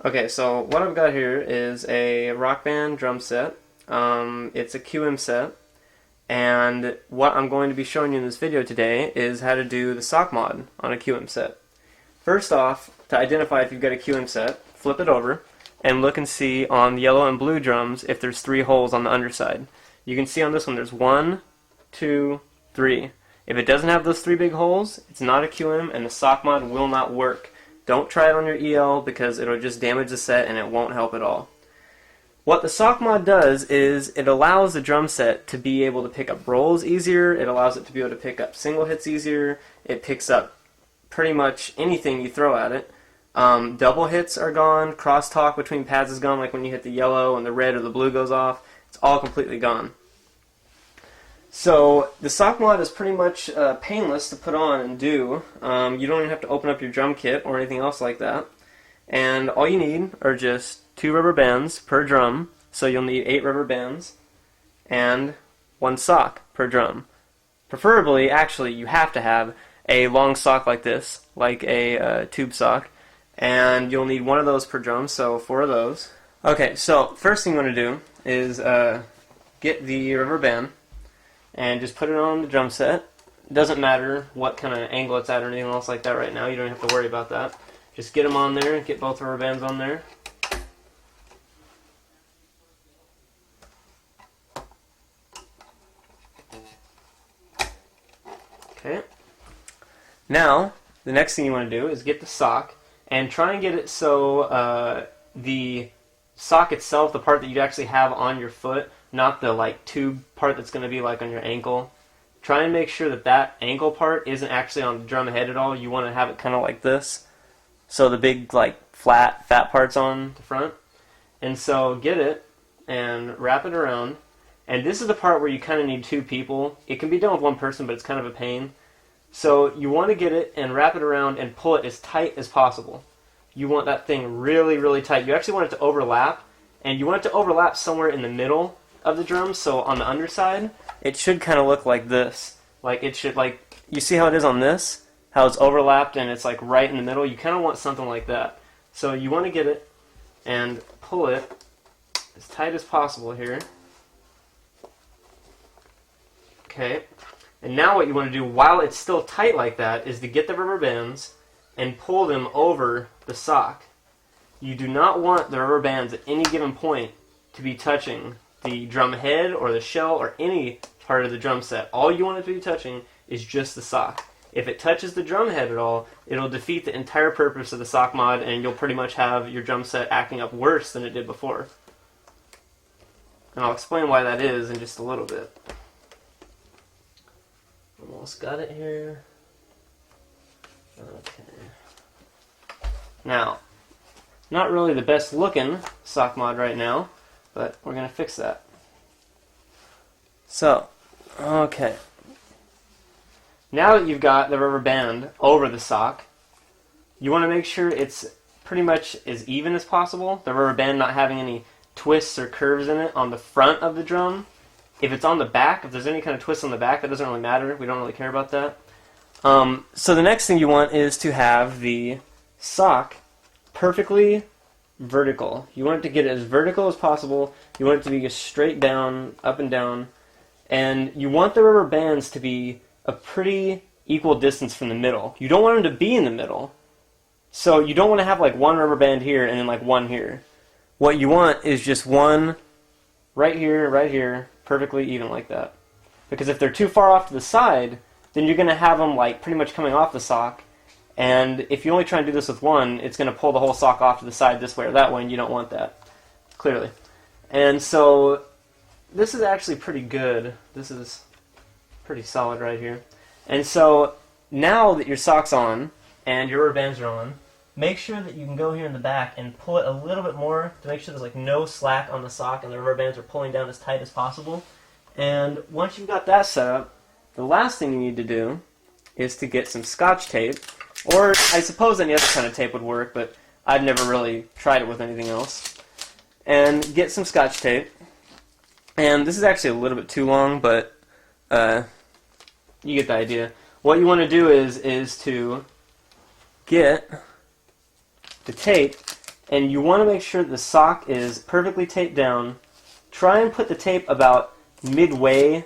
Okay, so what I've got here is a Rock Band drum set. It's a QM set, and what I'm going to be showing you in this video today is how to do the sock mod on a QM set. First off, to identify if you've got a QM set, flip it over and look and see on the yellow and blue drums if there's 3 holes on the underside. You can see on this one there's 1, 2, 3. If it doesn't have those 3 big holes, it's not a QM and the sock mod will not work. Don't try it on your EL because it'll just damage the set and it won't help at all. What the sock mod does is it allows the drum set to be able to pick up rolls easier, it allows it to be able to pick up single hits easier, it picks up pretty much anything you throw at it. Double hits are gone, crosstalk between pads is gone, like when you hit the yellow and the red or the blue goes off. It's all completely gone. So the sock mod is pretty much painless to put on and do. You don't even have to open up your drum kit or anything else like that. And all you need are just 2 rubber bands per drum, so you'll need 8 rubber bands, and 1 sock per drum. Preferably, actually, you have to have a long sock like this, like a tube sock, and you'll need 1 of those per drum, so 4 of those. Okay, so first thing you want to do is get the rubber band and just put it on the drum set. It doesn't matter what kind of angle it's at or anything else like that right now. You don't have to worry about that. Just get them on there, get both rubber bands on there. Okay. Now, the next thing you want to do is get the sock and try and get it so the sock itself, the part that you actually have on your foot, not the like tube part that's going to be like on your ankle. Try and make sure that that ankle part isn't actually on the drum head at all. You want to have it kind of like this. So the big like flat, fat part's on the front. And so get it and wrap it around. And this is the part where you kind of need 2 people. It can be done with 1 person, but it's kind of a pain. So you want to get it and wrap it around and pull it as tight as possible. You want that thing really, really tight. You actually want it to overlap. And you want it to overlap somewhere in the middle of the drum, so on the underside, it should kind of look like this. Like it should, like, you see how it is on this? How it's overlapped and it's like right in the middle? You kind of want something like that. So you want to get it and pull it as tight as possible here. Okay. And now what you want to do while it's still tight like that is to get the rubber bands and pull them over the sock. You do not want the rubber bands at any given point to be touching the drum head or the shell or any part of the drum set. All you want it to be touching is just the sock. If it touches the drum head at all, it'll defeat the entire purpose of the sock mod and you'll pretty much have your drum set acting up worse than it did before. And I'll explain why that is in just a little bit. Almost got it here. Okay. Now, not really the best looking sock mod right now, but we're going to fix that. So, okay. Now that you've got the rubber band over the sock, you want to make sure it's pretty much as even as possible. The rubber band not having any twists or curves in it on the front of the drum. If it's on the back, if there's any kind of twist on the back, that doesn't really matter. We don't really care about that. So the next thing you want is to have the sock perfectly vertical. You want it to get it as vertical as possible. You want it to be just straight down, up and down. And you want the rubber bands to be a pretty equal distance from the middle. You don't want them to be in the middle. So you don't want to have like 1 rubber band here and then like 1 here. What you want is just 1 right here, perfectly even like that. Because if they're too far off to the side, then you're going to have them like pretty much coming off the sock. And if you only try and do this with 1, it's going to pull the whole sock off to the side this way or that way, and you don't want that, clearly. And so this is actually pretty good. This is pretty solid right here. And so now that your sock's on and your rubber bands are on, make sure that you can go here in the back and pull it a little bit more to make sure there's like no slack on the sock and the rubber bands are pulling down as tight as possible. And once you've got that set up, the last thing you need to do is to get some Scotch tape. Or I suppose any other kind of tape would work, but I've never really tried it with anything else. And get some Scotch tape. And this is actually a little bit too long, but you get the idea. What you want to do is to get the tape and you want to make sure that the sock is perfectly taped down. Try and put the tape about midway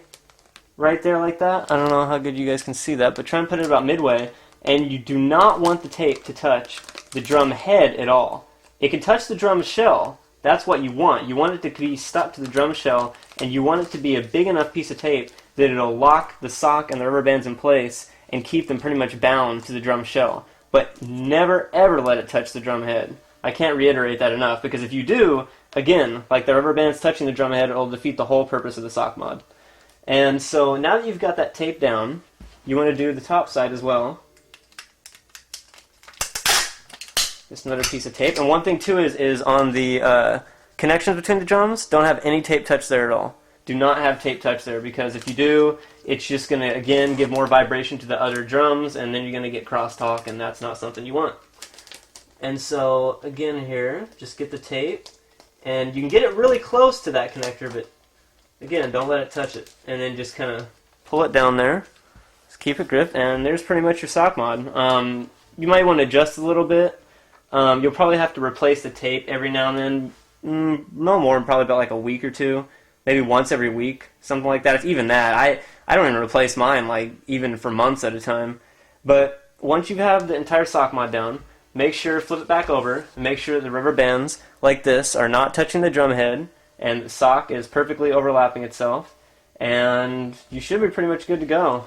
right there like that. I don't know how good you guys can see that, but try and put it about midway, and you do not want the tape to touch the drum head at all. It can touch the drum shell. That's what you want. You want it to be stuck to the drum shell, and you want it to be a big enough piece of tape that it'll lock the sock and the rubber bands in place and keep them pretty much bound to the drum shell. But never ever let it touch the drum head. I can't reiterate that enough, because if you do, again, like the rubber band's touching the drum head, it'll defeat the whole purpose of the sock mod. And so now that you've got that tape down, you want to do the top side as well. Just another piece of tape. And one thing too is on the connections between the drums, don't have any tape touch there at all. Do not have tape touch there, because if you do, it's just going to, again, give more vibration to the other drums, and then you're going to get crosstalk, and that's not something you want. And so, again here, just get the tape, and you can get it really close to that connector, but again, don't let it touch it. And then just kind of pull it down there. Just keep it gripped, and there's pretty much your sock mod. You might want to adjust a little bit. You'll probably have to replace the tape every now and then. No more than probably about like a week or two. Maybe once every week, something like that. If even that. I don't even replace mine like even for months at a time. But once you have the entire sock mod down, make sure, flip it back over, and make sure the rubber bands like this are not touching the drum head, and the sock is perfectly overlapping itself, and you should be pretty much good to go.